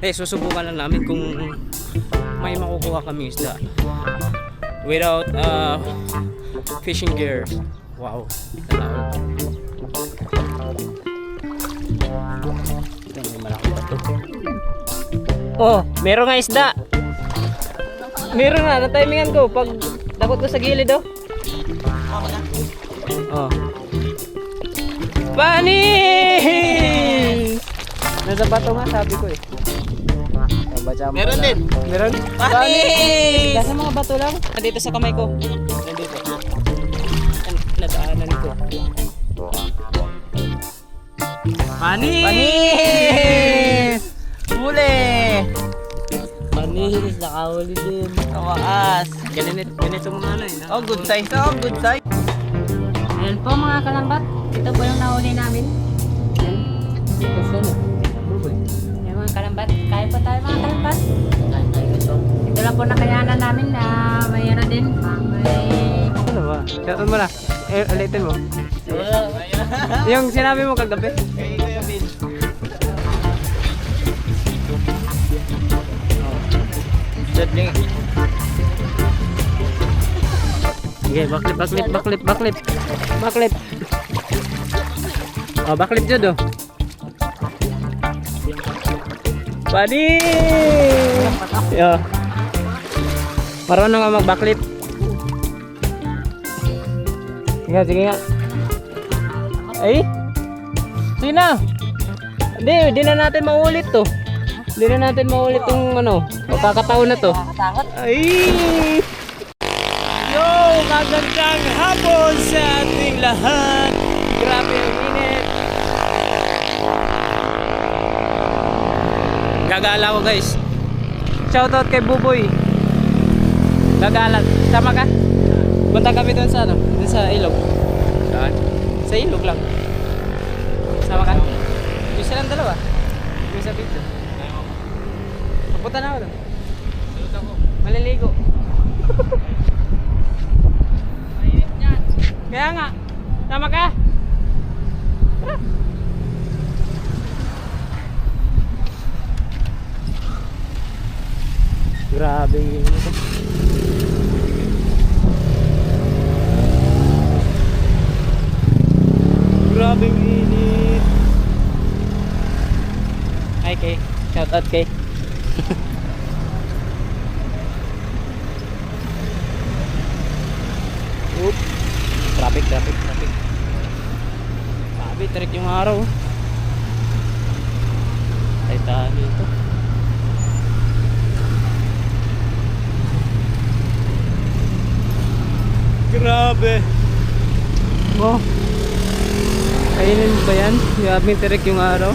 Susubukan lang namin kung may makukuha kami isda without fishing gear. Wow, tanaw. Ito may malaki pa to. Oh, meron nga isda. Meron na, natimingan ko pag dakot ko sa gilid oh. Oh. Panis! Nasa bato nga sabi ko eh. Meron din. Meron? Panis! Nasa mga bato lang. Nandito sa kamay ko. Nandito. Nadaanan ko. Panis! Panis! Huli! Panis, nakahuli din. Kawaas. Ganito mga ano eh. Oh, good size. Oh, good size. Ayan po mga kalambat. Ito po yung nahuli namin. Ayan. Ito siya na. Ayan mga kalambat. Kaya po tayo mga kalambat. Ito lang po nakayanan namin na may ano din. May... Ano ba? Shoutout mo na. Ulitin mo. Yung sinabi mo kagabi. Kay Kuya Bill. Jodling. Okay, baklip. Oh, baklip Jod oh. Buddy! Yo. Marunong nga mag-baklip. Sige nga. Ay! Sige na! Hindi na natin maulit to. Hindi na natin maulit yung ano, pagkakataon na to. Nakatakot. Ay! Yo! Magandang hapon sa ating lahat! Grabe ang init! Gagala ko guys. Shoutout kay Buboy. Gagala. Sama ka? Punta kami doon sa ano? Doon sa ilog. Saan? Sa ilog lang. Sama ka? Yung silang dalawa. Yung sa video. Punta na ako doon. Maliligo. Kaya nga. Sama ka? Grabe yun ito. Grabe yung init. Hi Kay. Shout out Kay. Oop. Traffic. Sabi, tarik yung araw. Ay tahan dito. Grabe. Oh. Kainin mo ba yan? Grabe tarik yung araw.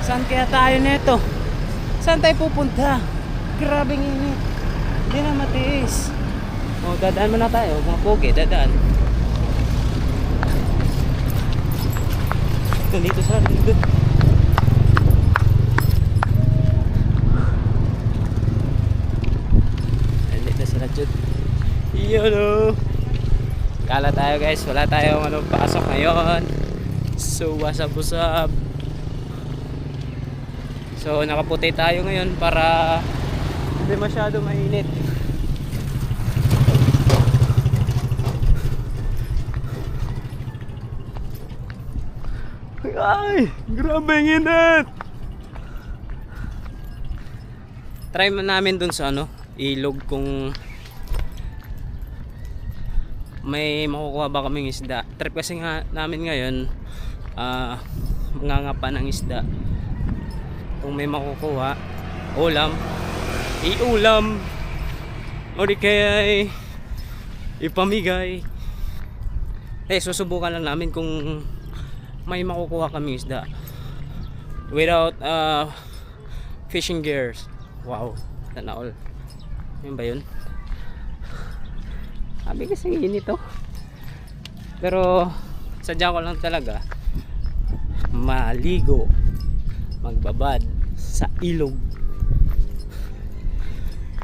Saan kaya tayo neto? Saan tayo pupunta? Grabing init. Hindi na matiis. Oh, dadaan muna tayo. Mga pogi, dadaan. Dito sa dito. Dito sila Jud. Yolo. Kala tayo guys, wala tayong ano pasok ngayon. So what's up? So nakaputi tayo ngayon para hindi masyado mainit. Ay, grabe ang init. Try man namin dun sa ano, ilog kung may makukuha ba kaming isda. Trip kasi nga namin ngayon mangangapa ng isda. Kung may makukuha, iulam o di kaya ipamigay. Susubukan lang namin kung may makukuha kami isda without fishing gears. Wow, tanaw. Yun ba yun? Sabi kasi init to. Pero sadya ko lang talaga maligo, magbabad sa ilog.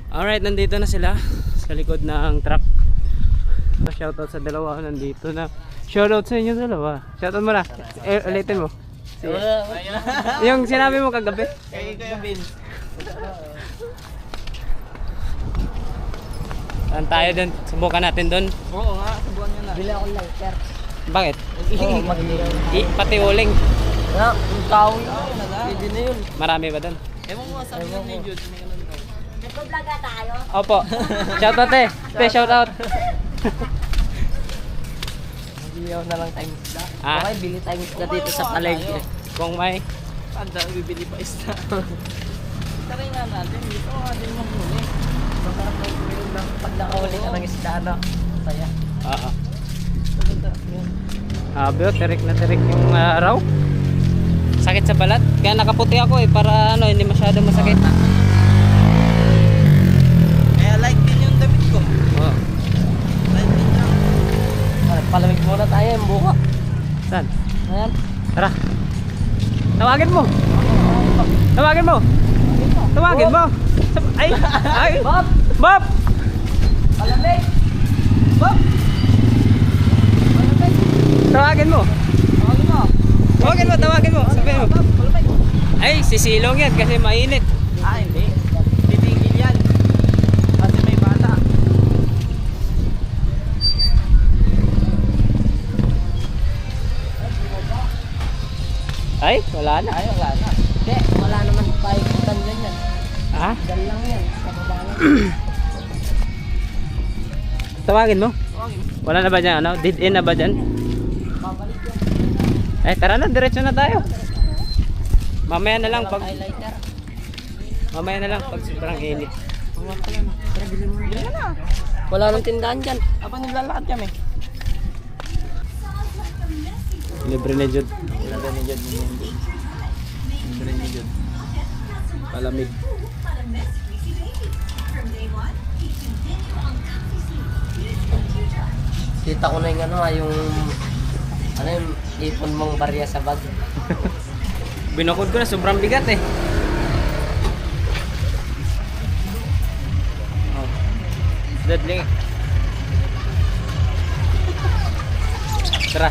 Alright, nandito na sila sa likod ng truck. Shoutout sa dalawa nandito na. Shoutout sa inyo dalawa. Shoutout mo na. Ulitin mo. Yung sinabi mo kagabi. Kay Kuya Bill. Saan tayo dun? Subukan natin dun. Oo nga, subukan nyo na. Bili akong lighter. Bakit? Oo, mag-ilaw. Pati uling. Nga, yung tao yun. Pwede na yun. Marami ba dun? Ewan mo, sabi nga ni Jude. May ganun daw. Nagpa-vlog tayo. Opo. Shoutout eh. Shoutout. Mag-ilaw na lang tayong isda. Ah? Okay, bili tayong isda dito sa palengke. Kung may. Tanda, bibili pa isda. Taray nga natin, dito natin mahuli. Masarap na yung lang. Pag nakahuli ka ng isda, ano? Saya. Oo. Maganda yun. Abyo, tirik na tirik yung araw. Sakit sa balat. Kaya nakaputi ako eh. Para ano, hindi masyado masakit. Kaya like din yung damit ko. Oo. Like din lang. Palamig muna tayo yung buka. Saan? Ayan. Tara. Tawagin mo. Tawagin mo. Tawagin mo. Ay! Ay! Bob! Bob! Palamig! Bob! Palamig! Tawagin mo. Tawagin mo. Tawagin mo, tawagin mo. Sabihin mo. Bob, palamig! Ay, sisilong yan kasi mainit. Ah, hindi. Titigil yan. Kasi may bata. Ay, wala na. Ay, wala na. Hindi, wala naman paikutan ganyan. Ha? Dal lang yan. Sa baba lang. Tawagin mo. Tawagin. Wala na ba dyan, ano? Dead end na ba dyan? Babalik yan. Eh, tara na, diretso na tayo. Mamaya na lang pag Highlighter. mamaya na lang pag sobrang init. Bili ka na. Wala nang tindahan dyan. Apa naglalakad kami? Libre na Jud. Libre ni Jude. Libre ni Jude. Palamig. Kita ko na yung yung ipon mong barya sa bag. Binukod ko na, sobrang bigat eh. Oh. Dadling. Tara.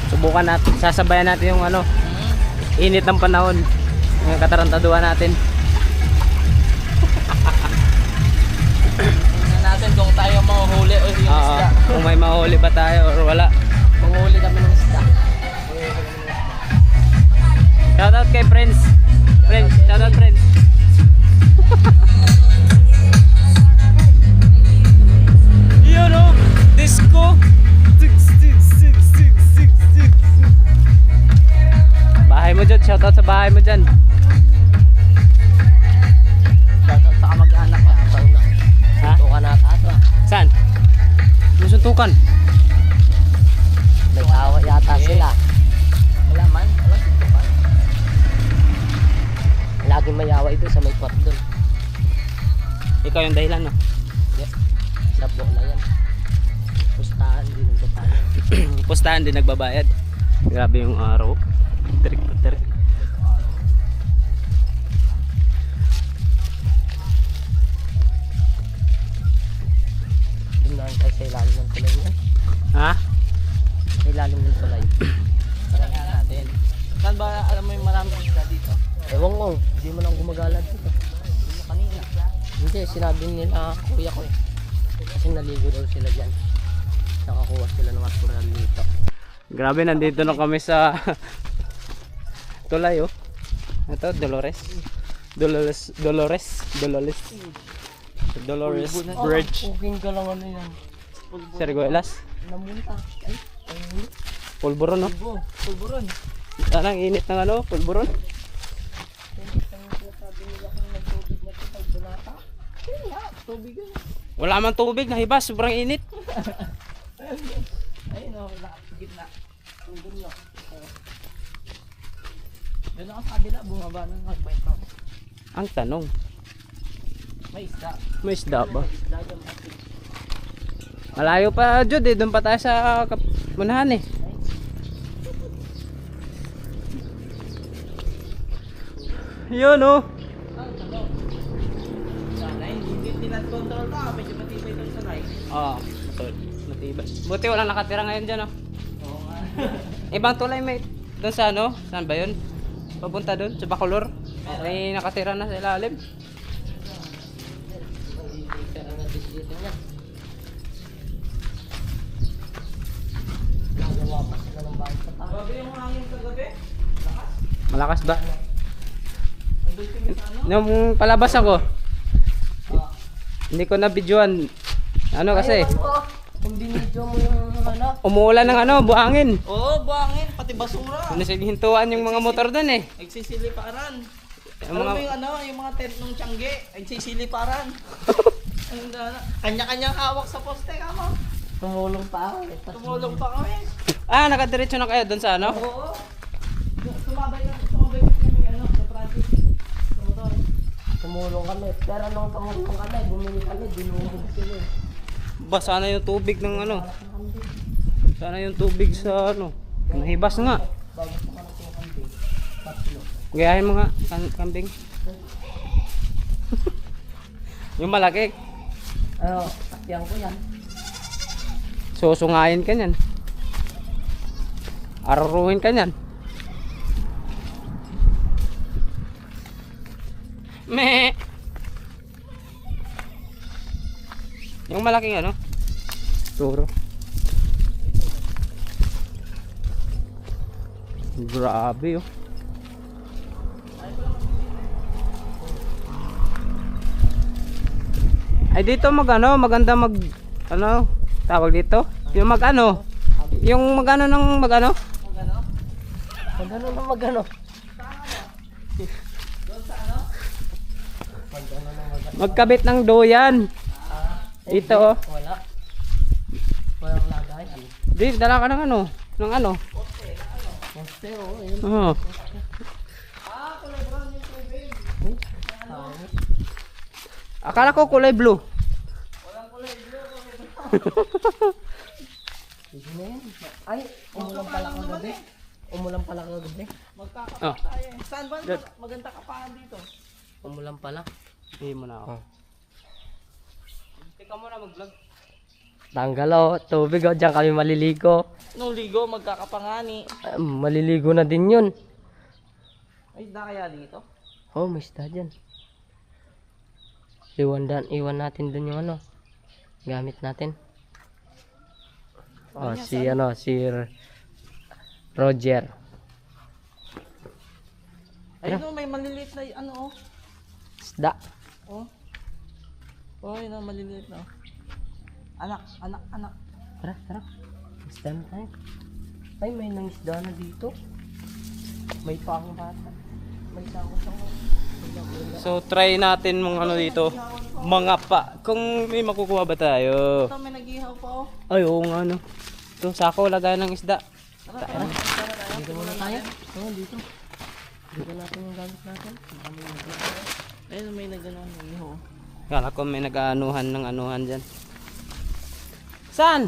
Subukan natin, sasabayan natin yung ano, init ng panahon. Yung katarantaduhan natin. Tingnan natin kung tayo mahuhuli o yung Oo, isda. kung may mahuli ba tayo or wala. Panghuli kami ng isda. Shoutout kay friends. Friends, shoutout friends. Yun o, disco. Bahay mo dyan, shoutout sa bahay mo dyan. Shoutout sa kamag-anak ko. Sa una. Ha? Tuka na ato. Saan? Yung suntukan. May awa yata sila. Wala man. Wala pa. Laging may awa ito sa may pot doon. Ikaw yung dahilan, no? Sa bola yan. Pustahan, hindi nagpapalan. Pustahan din nagbabayad. Grabe yung araw. Terik na terik. Doon lang tayo sa ilalim ng tulay yan. Ha? Sa ilalim ng tulay. Tara nga natin. Saan ba alam mo yung maraming isda dito? Ewan ko, hindi mo lang gumagalan dito. Hindi mo kanina. Hindi, sinabi nila kuya ko eh. Kasi naligo daw sila dyan. Nakakuha sila ng natural dito. Grabe, nandito na kami sa tulay, oh. Ito, Dolores. Dolores Bridge. Cooking ka lang ano yan. Serguelas. Namunta. Ay, ay. Pulburon, no? Pulburon. Anong init ng ano? Pulburon. Wala man tubig, nahibas. Sobrang init. Ayun o, nakapigit na. Pulburon. Doon ako sa kabila, bumaba ng magbike ako. Ang tanong, May isda. may isda ba? Isda dyan natin. Malayo pa, Jud, eh. Doon pa tayo sa manahan, eh. Yun, oh. Sana, hindi tinat-control ka. Medyo matibay itong sanay. Oo, matibay. Buti walang nakatira ngayon dyan, oh. Oo nga. Ibang tulay, mate. Doon sa ano? Saan ba yun? Papunta doon sa Bacolor. May nakatira na sa ilalim. Grabe yung hangin kagabi. Malakas ba? Nung palabas ako, hindi ko na videoan. Ano kasi? Kung binidyo mo yung ano. Umuulan ng ano, buhangin. Oo, buhangin, pati basura. Nasihintuan yung mga motor doon eh. Nagsisiliparan. Yung Alam mga... mo yung ano, yung mga tent ng Tiangge, nagsisiliparan. Kanya-kanyang hawak sa poste ka mo. Tumulong pa ako. Tumulong pa kami. Ah, nakadiretso na kayo doon sa ano? Oo. Sumabay kami ano, sa project. Sa motor. Tumulong kami. Pero nung tumulong kami, bumili kami, dinulong sila. Ba, sana yung tubig ng ano? Sana yung tubig sa ano? Nahibas nga. Gayahin mo nga, kambing. Yung malaki. Ano, takyan ko yan. Susungayin ka niyan. Araruhin ka niyan. Meh. Yung malaking ano? Turo. Grabe oh. Ay dito maganda ano, tawag dito? Yung magano? Yung magano ng magano? Magano na magano. Magkabit ng doyan. Dito oh. Wala. Walang lagay. Di, dala ka ng ano? Ng ano? Poste, oo. Yun. Oo. Akala ko kulay blue. Sige na yan. Ay, umulan pala kagabi. Umulan pala kagabi. Magkakapa Oh. tayo. Saan ba maganda kapahan dito? Umulan pala. Hindi mo na ako. Teka muna mag-vlog. Tanggal o, tubig o, dyan kami maliligo. Nung ligo, magkakapangani. Maliligo na din yun. Ay, isda kaya dito? Oh, may isda dyan. Iwan natin dun yung ano. Gamit natin. Oh, si Roger. Ay, no, may maliliit na ano, oh. Isda. Oh. Oh, yun ang maliliit na. Anak. Tara. Isda na tayo. Ay, may nang isda na dito. May pang bata. May sako. So try natin mga ano dito. Mga pa. Kung may makukuha ba tayo? Ito, may nag-ihaw pa, oh. Ay oo nga no. Ito sako lagay ng isda. Tara. Dito muna tayo. Oo, dito. Dito natin yung gamit natin. Ayun, may nag-ano, nag-ihaw. Kala ko may nag-aanuhan ng anuhan dyan. Saan?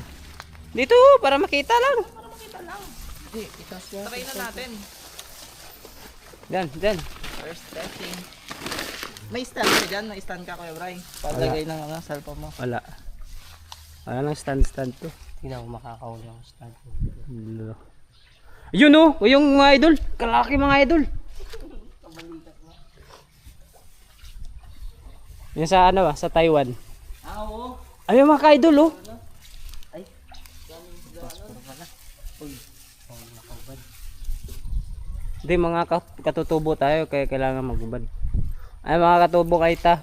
Dito para makita lang. Hindi, try na natin. Dyan. First testing. May stand ka dyan? May stand ka, Kuya Bray? Palagay ng ano, cellphone mo. Wala. Wala lang stand to. Tingnan ko makakahuli ako sa stand. Yun oh, yung mga idol. Kalaki mga idol. Yung sa ano ba? Sa Taiwan. Ah, oo. Ayun mga ka-idol oh. Ay. Hindi mga katutubo tayo kaya kailangan magbubad. Ay mga katubo kayo ta.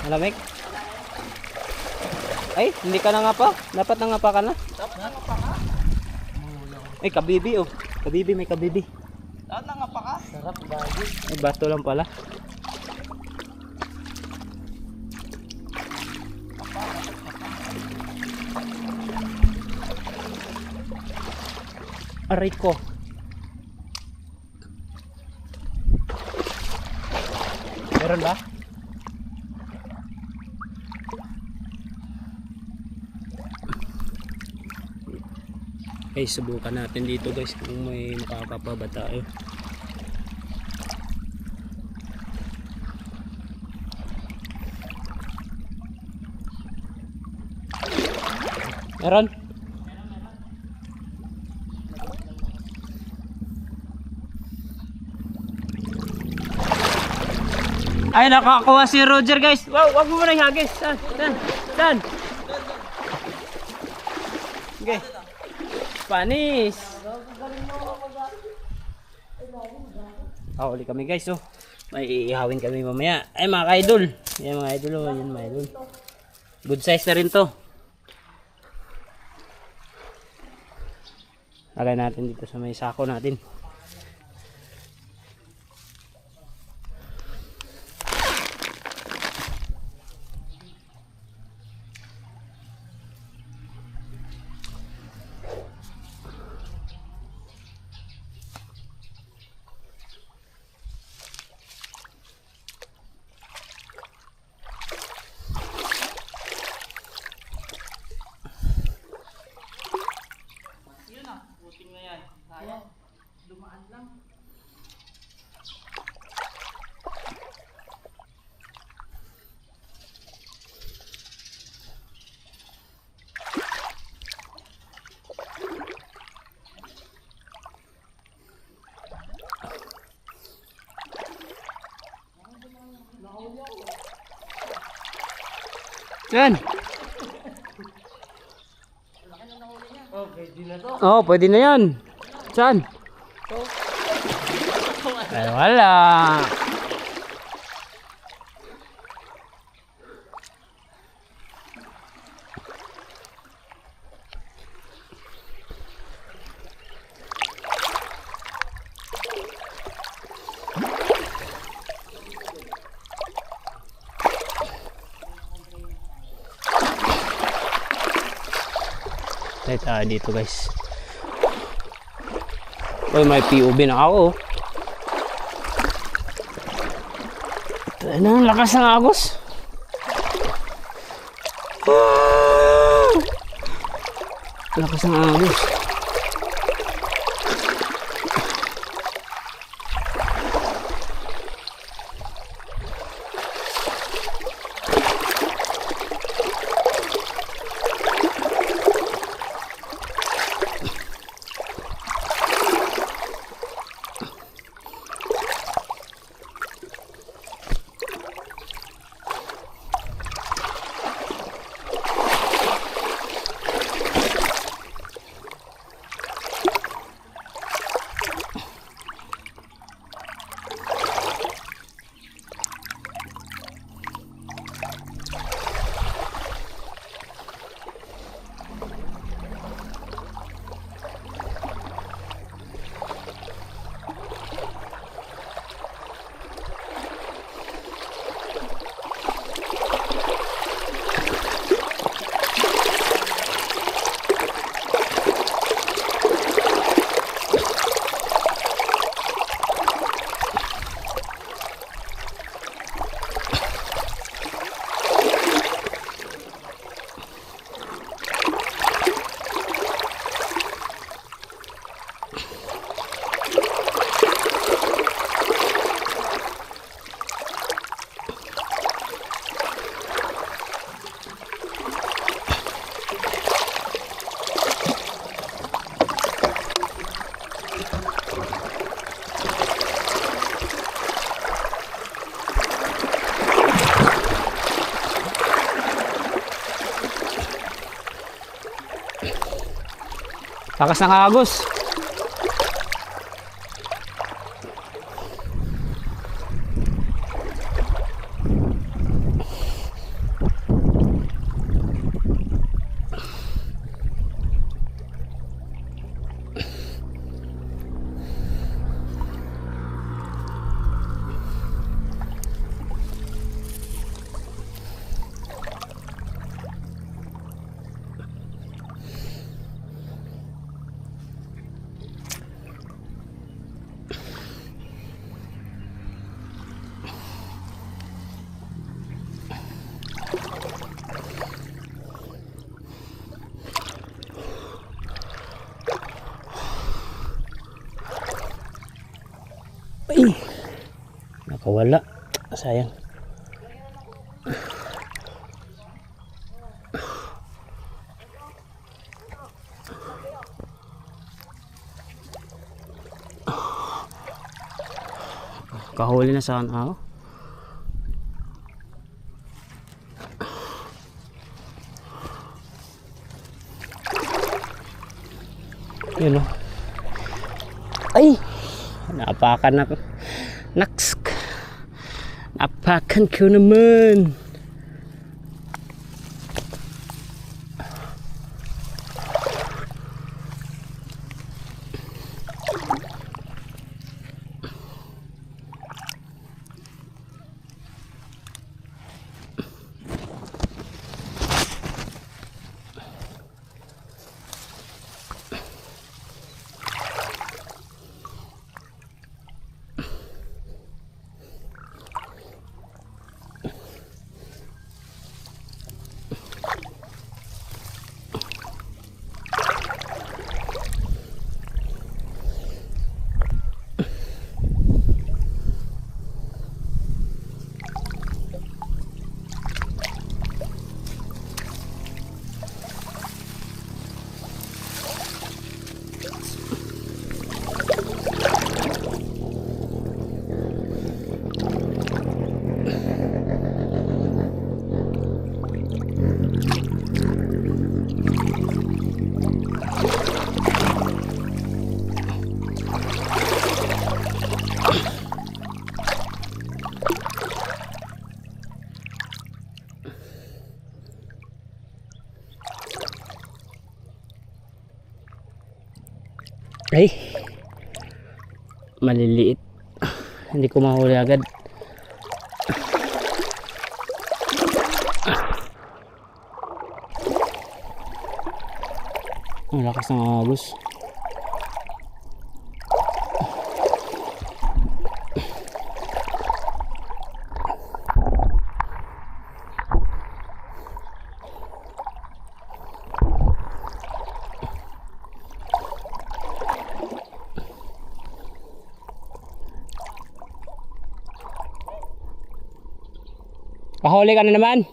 Malamig. Ay, hindi ka na nga pa. Dapat na nga pa ka na. Ay, kabibi oh. Kabibi, may kabibi. Lahat na nga pa ka? Sarap, gagi. Ay, bato lang pala. Aray ko. Meron ba? Okay, subukan natin dito guys kung may makakapa ba tayo. Meron? Ay, nakakuha si Roger guys. Wow, wag mo muna ihagis. Saan? Saan? Saan? Okay. Panis. Huli kami guys, oh. May ihawin kami mamaya. Ay mga ka-idol. Yan mga idol, oh. Yan mga idol. Good size na rin to. Lagay natin dito sa may sako natin. Yan. Oh, pwede na to. Oh, pwede na yan. Saan? Ay, wala. Tayo dito guys. Uy, may POV na ako. Ano ang lakas ng agos? Lakas ng agos. Lakas ng agos. Ay, nakawala. Sayang. Kahuli na sana ako. Yun o. Ay! Napakan na. Naksk! Napakan ko naman! Ay, maliliit. Hindi ko mahuli agad. Ang lakas ng agos. Pahuli ka na naman.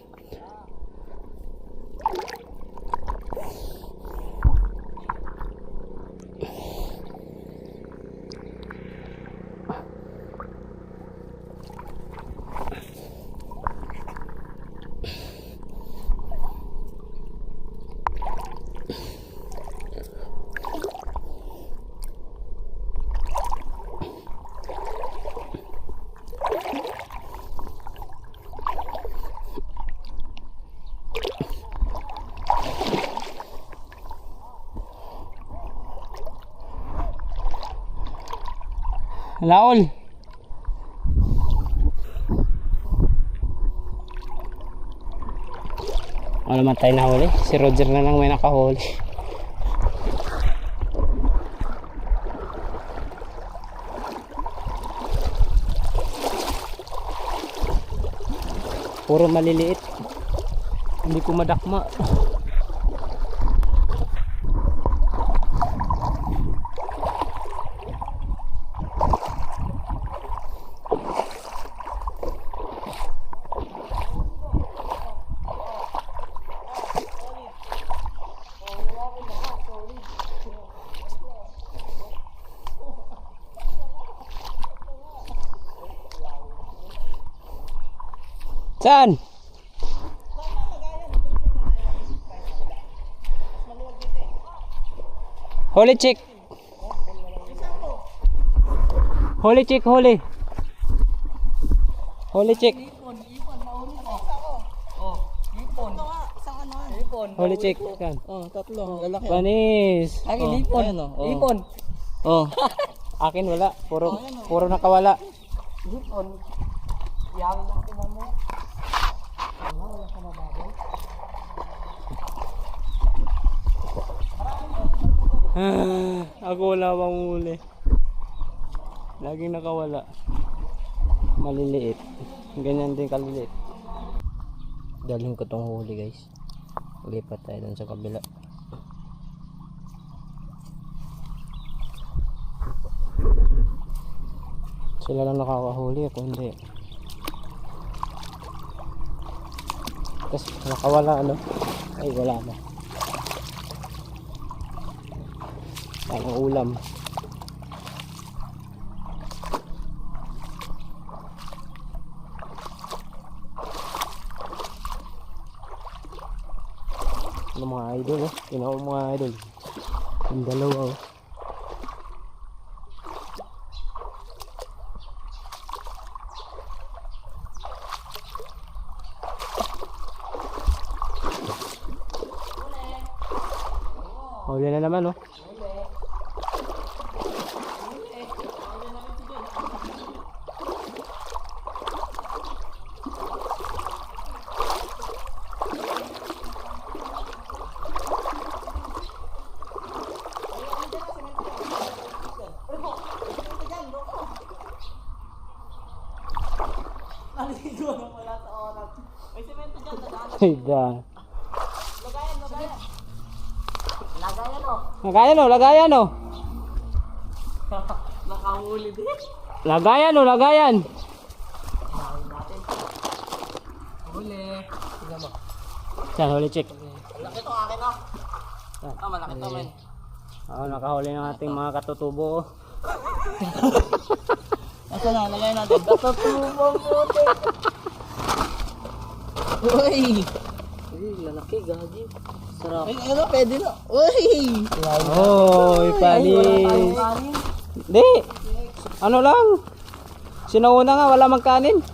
Laol. Wala naman tayo nahuli. Si Roger na lang may nakahuli. Puro maliliit. Hindi ko madakma. Saan? Holy chick. Holy chick, holy. Holy chick. Holy chick. Yan. Oh, tatlo. Lalaki. Panis. Akin, ipon. Ipon. Oh. Akin wala. Puro nakawala. Ipon. Yaw lang ko mo. Wala ka mabagal. Ako wala pang huli. Laging nakawala. Maliliit. Ganyan din kaliliit. Dalhin ko tong huli, guys. Lipat tayo dun sa kabila. Sila lang nakakahuli, ako hindi. Tapos nakawala, ano? Ay, wala na. Parang ulam. yung mga idol oh. Tinaw mga idol. Yung dalawa oh. Huli na naman oh. Naligo na pala sa oras. May semento dyan, nadaan. Ay da. Lagayan, lagayan. Lagayan o. Lagayan oh, lagayan oh. Nakahuli din. Lagayan oh, lagayan. Huli. Tingnan mo. Saan huli check? Malaki to akin o. Ah, malaki to men. Oo, nakahuli ng ating mga katutubo oh. Asa na, lagay natin. Katutubong puti. Uy! Uy, lalaki, gagi. Sarap. Ay, ano, pwede na. Uy! Oy, panis. Di. Ano lang? Sinauna nga, wala magkanin.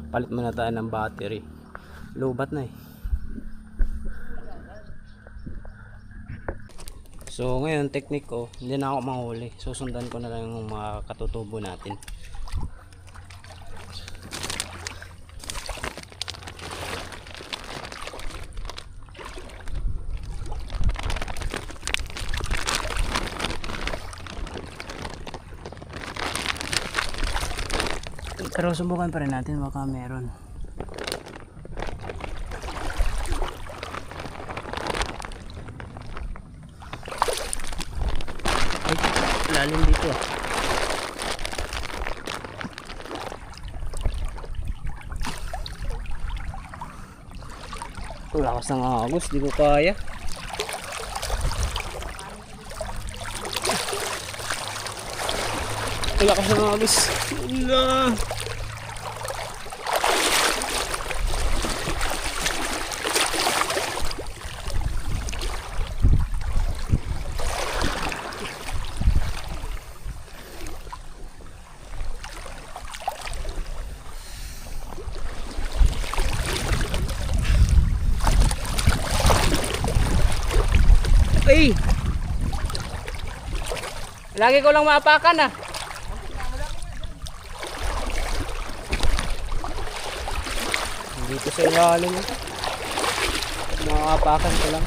Palit muna tayo ng battery. Lubat na eh. So ngayon technique ko, hindi na ako manghuli. Susundan ko na lang yung mga katutubo natin. Pero subukan pa rin natin, baka meron. Ay, lalim dito ah. Lakas ng agos, di ko kaya. Lakas ng agos. Allah. Ay! Lagi ko lang maapakan ah. Dito sa ilalim eh. Maapakan ko lang.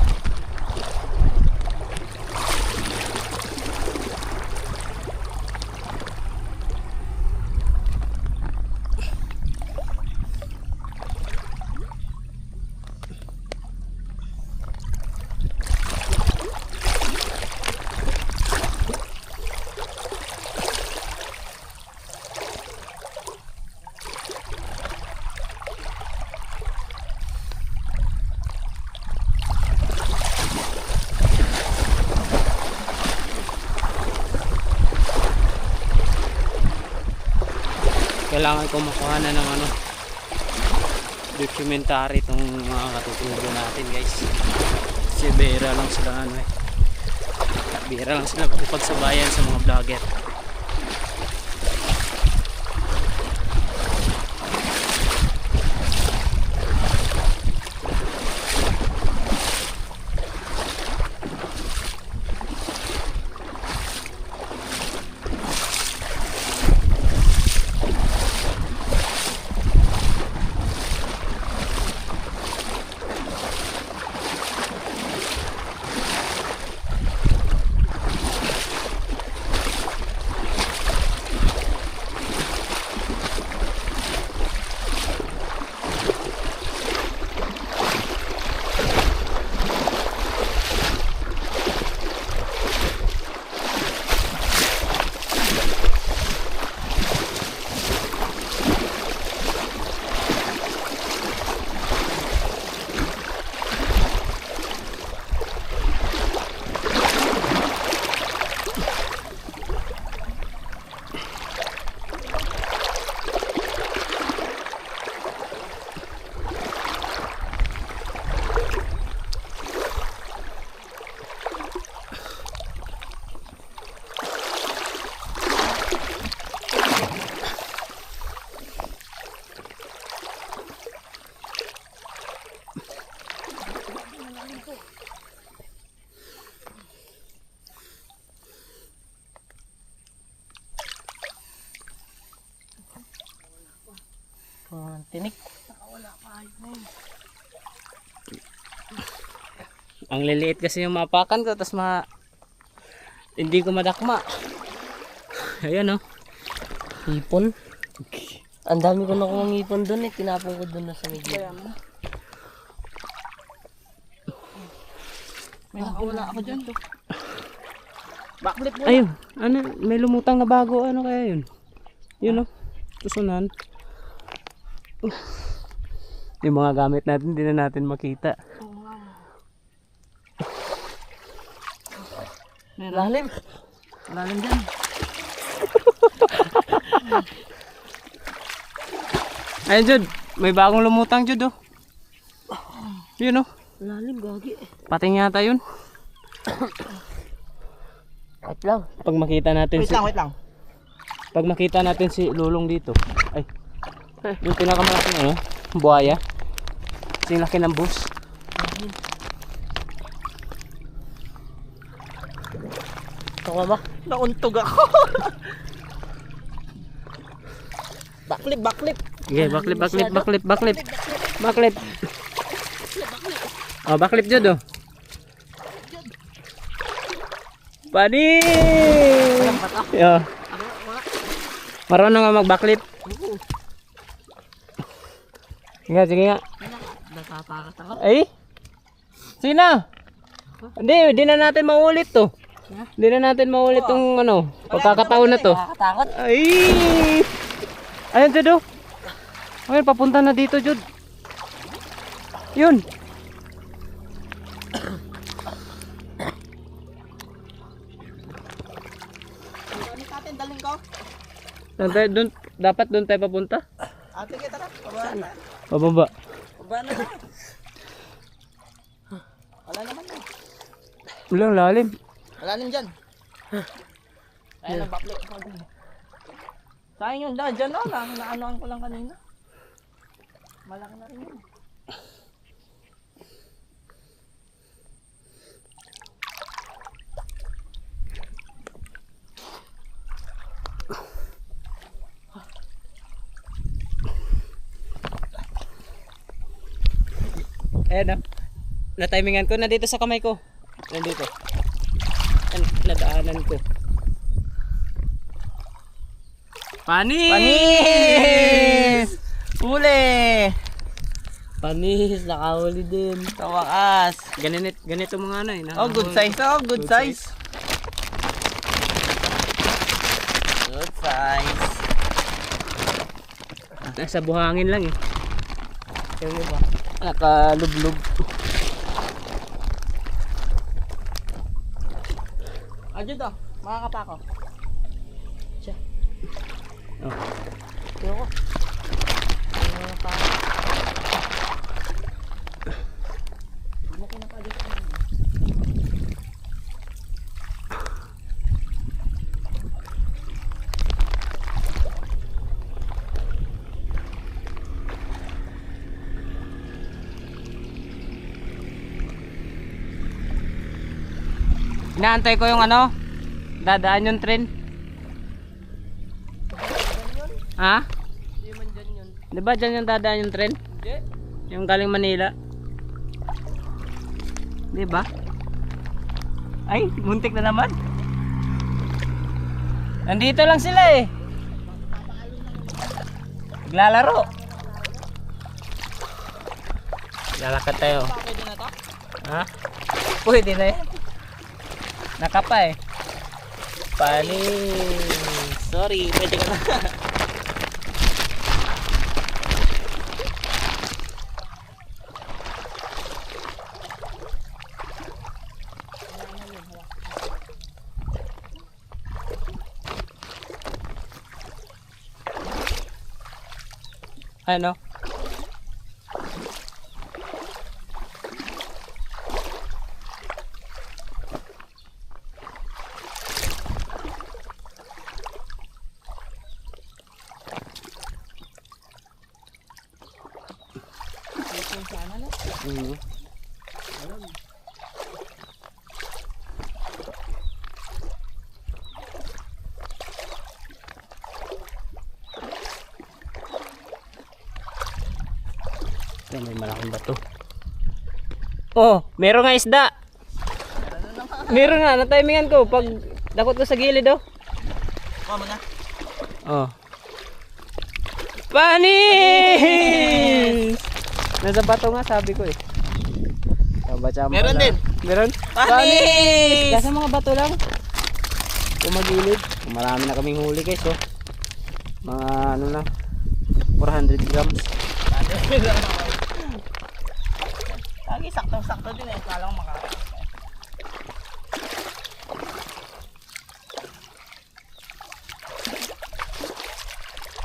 Kailangan ko makuha na ng ano, documentary itong mga katutubo natin guys. Kasi bihira lang sila ano eh. Bihira lang sila makipagsabayan sa mga vlogger. ng tinik. Nakawala pa na yun. Ang liliit kasi yung mapakan ko, tapos hindi ko madakma. Ayan oh. Ipon. Ang dami ko nakuha ng ipon doon eh. Tinapon ko doon na sa medyo. May nakawala ako dyan. Backflip mo. Ayun, ano, may lumutang na bago, ano kaya yun? Yun oh, tusunan. Yung mga gamit natin, hindi na natin makita. May lalim. Lalim dyan. Ayun Jud, may bagong lumutang Jud oh. Yun oh, Lalim, gagi. pating yata yun. Wait lang. Pag makita natin Wait lang. Pag makita natin si Lulong dito. Ay. Yung pinakamalaking ano, buhaya. Kasi yung laki ng bus. Ako ba? Nauntog ako. Backflip. Okay, backflip. Oh, backflip Jud oh. Panis! Yeah. Marunong nga mag-backflip. Sige nga. Natapakat ako. Ay! Sige na! Hindi na natin maulit to. Hindi na natin maulit tong ano, pagkakataon na to. Nakakatakot. Ay! Ayun Jud oh. Ayun, papunta na dito Jud. Yun. Daling ko. Dapat doon tayo papunta. Ate, tara. Pababa na. Pababa. Pababa na. Wala naman na. Walang lalim. Malalim dyan. Ayun ang backflip. Sayang yun. Dyan o. Naanoan ko lang kanina. Malaki na rin yun. Ayan oh. Na-timingan ko. Nandito sa kamay ko. Nandito. Nadaanan ko. Panis! Huli! Panis, nakahuli din. Kawakas. Ganito mga ano eh. Oh, good size. Oh, good size. Good size. Nasa buhangin lang eh. Yung iba. Nakalublog. Adyo daw, makakapa ko. Siya. Oh. Tiyo ko. Makakapa. Hindi mo kinakadyo ko. Inaantay ko yung ano, dadaan yung train. Ha? Hindi man dyan yun. Di ba dyan yung dadaan yung train? Hindi. Yung galing Manila. Di ba? Ay, muntik na naman. Nandito lang sila eh. Naglalaro. Lalakad tayo. Pwede na to? Ha? Pwede na yan. Nakapa eh. Panis. Sorry, pwede ka na. Ano? Sana na. Yan, may malaking bato. Oh, meron nga isda. Meron nga, na-timingan ko. Pag dakot ko sa gilid, oh. Mama na. Oh. Panis! Nasa bato nga, sabi ko eh. Meron din. Meron? Panis! Kasi mga bato lang. Kumagilid. Marami na kaming huli guys, oh. Mga ano na, 400 grams. Lagi sakto-sakto din eh. Kala ko makakakas.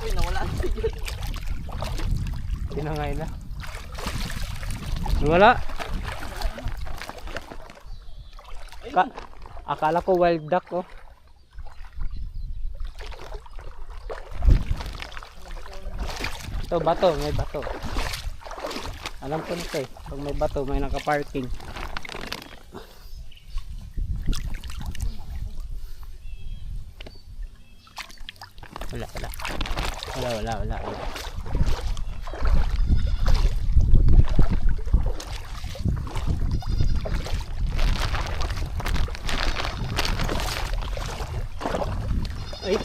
Uy, nawala ang sigil. Tinangay na. Wala. Akala ko wild duck, oh. Ito, bato, may bato. Alam ko nito eh. Pag may bato, may naka-parking. Wala. Ay.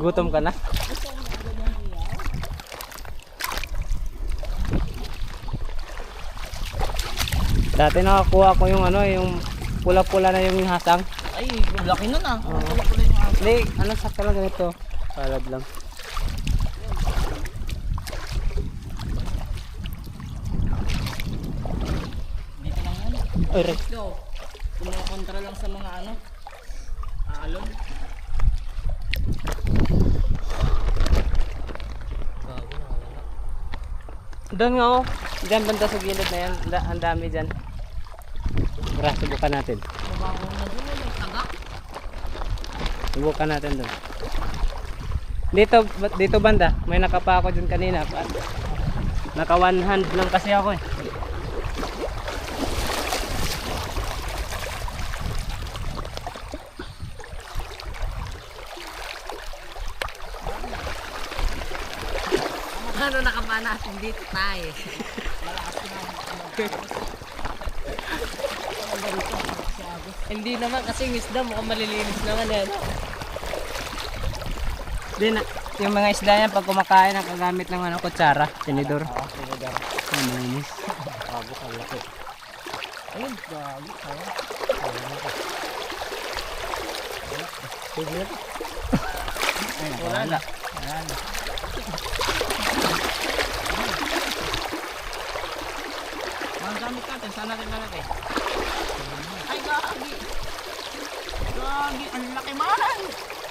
Gutom ka na? Dati nakakuha ko yung ano, yung pula-pula na yung hasang. Ay, laki nun ah. Oo. Pula-pula yung mga. Hindi, ano sakto lang ganito. Palad lang. Dito lang yan. Ay, Rex. Let's go. Kumukontra lang sa mga ano. Alon. Doon nga oh. Diyan banda sa gilid na yan. Ang dami dyan. Tara, subukan natin. Mabaho na doon. May taga. Subukan natin doon. Dito banda. May nakapa ako dyan kanina. Naka one hand lang kasi ako eh. Ano nakabana natin dito tayo? Hindi naman kasi yung isda mukhang malilinis naman yan. Din, yung mga isda yan pag kumakain nakagamit ng ano, kutsara, tinidor. Oo, tinidor. Ang malinis. Bago ka laki. Ayun, bago ka. Ay, Wala na. Mga gamit natin, saan natin lalagay? Ay, gagi. Gagi, ang laki man.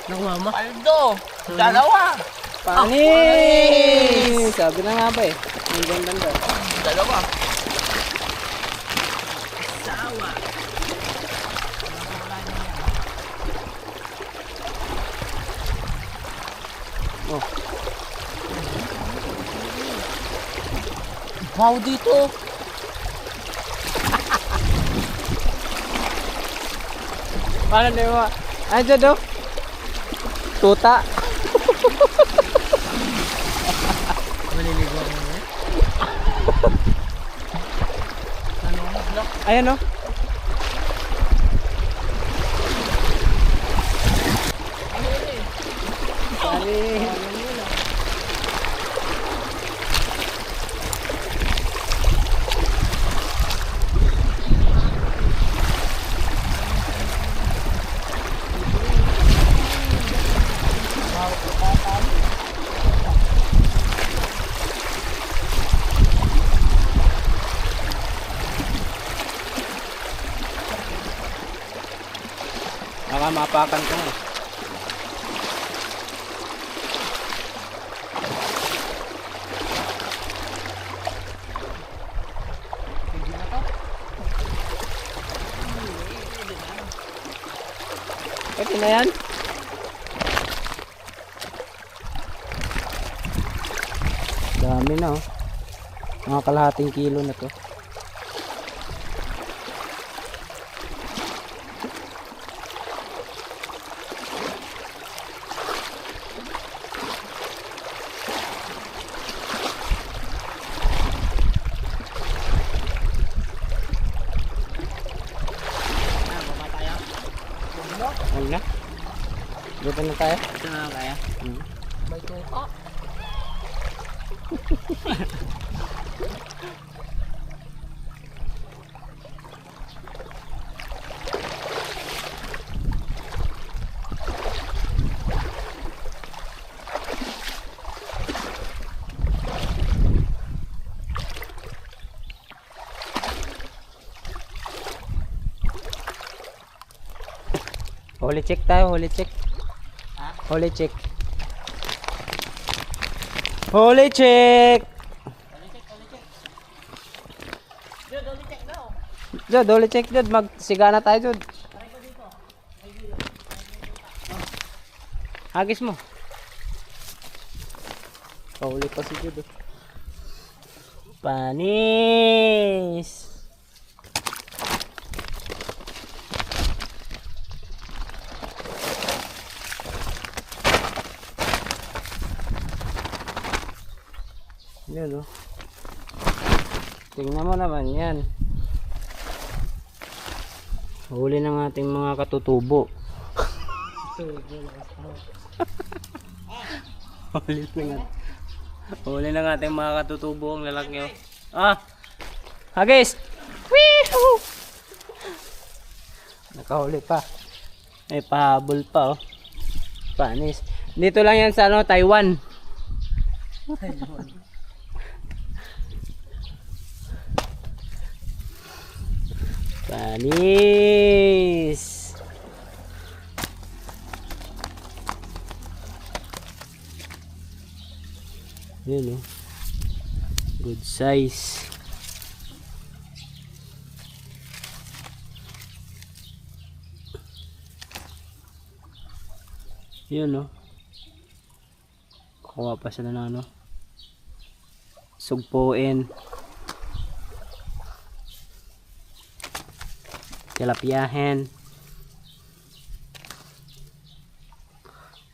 Nakumama. Paldo, dalawa. Panis! Sabi na nga ba eh. Hanggang banda. Dalawa. Sawa. Oh. Wow, dito. Paano di mo? Ayan do. Tuta. Maliligo ako ngayon. Ano ang block? Ayan o. Ano yun eh? Panis. Baka maapakan ko eh. Pwede na yan. Dami na oh. Mga kalahating kilo na to. Ano na? Dito na tayo? Ito na kaya. May tuka. Huli check tayo, huli check. Ha? Huli check. Huli check. Jod, huli check Jod. Magsiga na tayo Jod. Hagis mo. Huli pa si Jod. Panis. Yan o. Tingnan mo naman yan. Huli ng ating mga katutubo. Huli ng ating mga katutubo ang lalaki o. Ah! Hagis! Wee-hoo! Nakahuli pa. May pahabol pa o. Panis. Dito lang yan sa ano, Taiwan. Panis. Yun oh. Good size. Yun oh. Kuha pa sila ng ano. Sugpuin. Tilapiahin,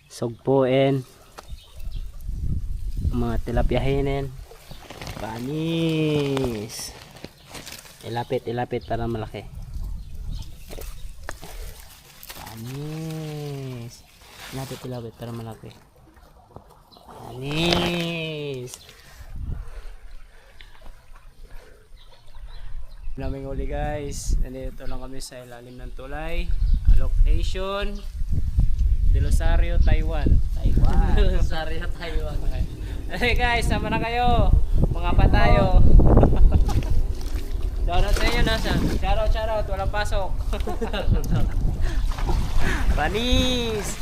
sugpuin, mga tilapiahinin, panis, ilapit para malaki, panis, ilapit para malaki, panis. Naming huli guys. Nandito lang kami sa ilalim ng tulay. Location Delosario, Taiwan. Delosario, Taiwan. Hey guys, sama na kayo. Mga pa tayo. Shoutout sa inyo nasa. Shoutout. Walang pasok. Panis.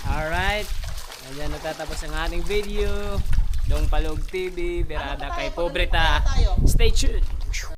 Alright. Ayan, natatapos ang ating video. Dong Palog TV, Berada kay Pobreta. Stay tuned!